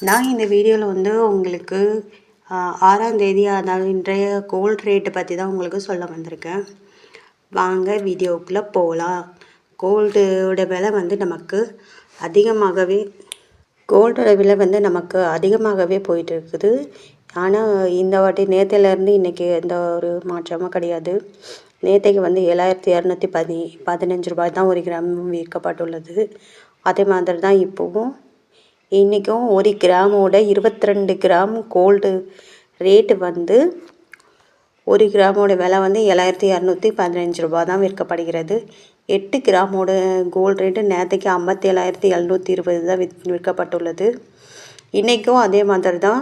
நான் இந்த வீடியோவில் வந்து உங்களுக்கு 6ஆம் தேதி அதாவது இன்றைய கோல்டு ரேட்டு பற்றி தான் உங்களுக்கு சொல்ல வந்திருக்கேன். வாங்க வீடியோக்குள்ளே போகலாம். கோல்டோட விலை வந்து நமக்கு அதிகமாகவே போயிட்டு இருக்குது. ஆனால் இந்த வாட்டி நேற்றுலேருந்து இன்றைக்கி எந்த ஒரு மாற்றமும் கிடையாது. நேற்றைக்கு வந்து 7,215 ரூபாய் தான் ஒரு கிராம் விற்கப்பட்டுள்ளது. அதே மாதிரி தான் இப்போவும் இன்றைக்கும் ஒரு கிராமோட 22 கிராம் கோல்டு ரேட்டு வந்து ஒரு கிராமோட விலை வந்து 7,215 ரூபா தான் விற்கப்படுகிறது. 8 கிராமோட கோல்டு ரேட்டு நேற்றுக்கு 57,720 தான் விற்கப்பட்டுள்ளது. இன்றைக்கும் அதே மாதிரி தான்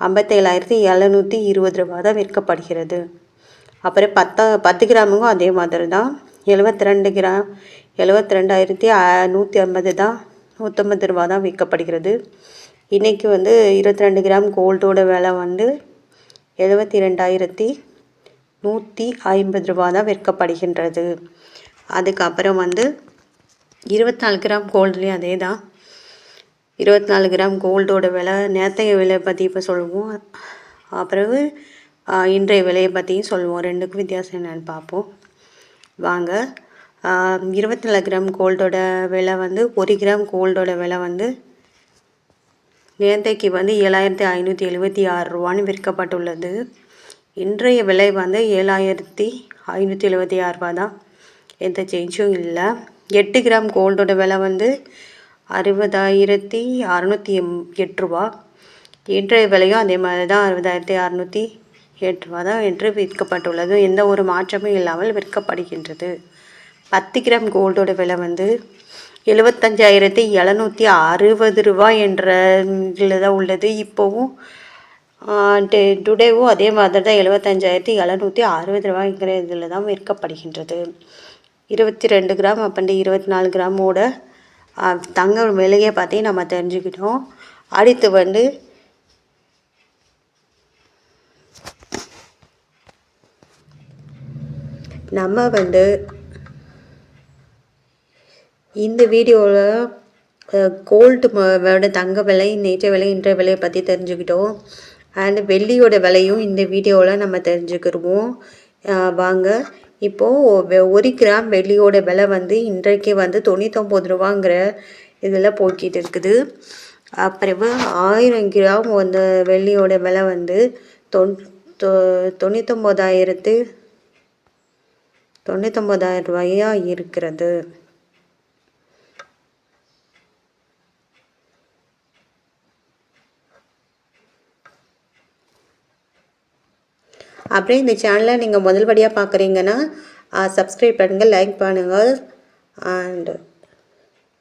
57,720 ரூபா தான் விற்கப்படுகிறது. அப்புறம் 10 கிராமுக்கும் அதே மாதிரி தான் 72 கிராம் 72,150 தான் 150 ரூபா தான் விற்கப்படுகிறது. இன்றைக்கி வந்து 22 கிராம் கோல்டோட விலை வந்து 72,150 ரூபா தான் விற்கப்படுகின்றது. அதுக்கப்புறம் வந்து 24 கிராம் கோல்டுலேயும் அதே தான். 24 கிராம் கோல்டோட விலை நேற்றைய விலையை பற்றி இப்போ சொல்லுவோம். அப்புறம் இன்றைய விலையை பற்றியும் சொல்லுவோம். ரெண்டுக்கும் வித்தியாசம் என்னென்னு பார்ப்போம் வாங்க. 24 கிராம் கோல்டோட விலை வந்து ஒரு கிராம் கோல்டோட விலை வந்து நேற்றைக்கு வந்து 7,576 ரூபான்னு விற்கப்பட்டுள்ளது. இன்றைய விலை வந்து 7,576 ரூபா தான். எந்த சேஞ்சும் இல்லை. 8 கிராம் கோல்டோட விலை வந்து 60,608 ரூபா. இன்றைய விலையும் அதே மாதிரி தான் 60,608 ரூபா தான் என்று விற்கப்பட்டுள்ளது. எந்த ஒரு மாற்றமும் இல்லாமல் விற்கப்படுகின்றது. 10 கிராம் கோல்டோட விலை வந்து 75,760 ரூபா என்ற இதில் தான் உள்ளது. இப்போவும் டுடேவும் அதே மாதிரி தான் 75,760 ரூபாய்ங்கிற இதில் தான் விற்கப்படுகின்றது. 22 கிராம் அப்படி 24 கிராமோட தங்க விலையை பற்றி நம்ம தெரிஞ்சுக்கிட்டோம். அடுத்து வந்து நம்ம வந்து இந்த வீடியோவில் கோல்டு தங்க விலை நேற்றைய விலை இன்றைய விலையை பற்றி தெரிஞ்சுக்கிட்டோம். அண்ட் வெள்ளியோட விலையும் இந்த வீடியோவில் நம்ம தெரிஞ்சுக்கிடுவோம் வாங்க. இப்போது 1 கிராம் வெள்ளியோட விலை வந்து இன்றைக்கு வந்து 99 ரூபாங்கிற இதில் போய்கிட்டு இருக்குது. அப்புறம் 1000 கிராம் அந்த வெள்ளியோட விலை வந்து 99,000 ரூபாயாக இருக்கிறது. அப்புறம் இந்த சேனலை நீங்கள் முதல் படியாக பார்க்குறீங்கன்னா சப்ஸ்கிரைப் பண்ணுங்கள், லைக் பண்ணுங்கள். அண்ட்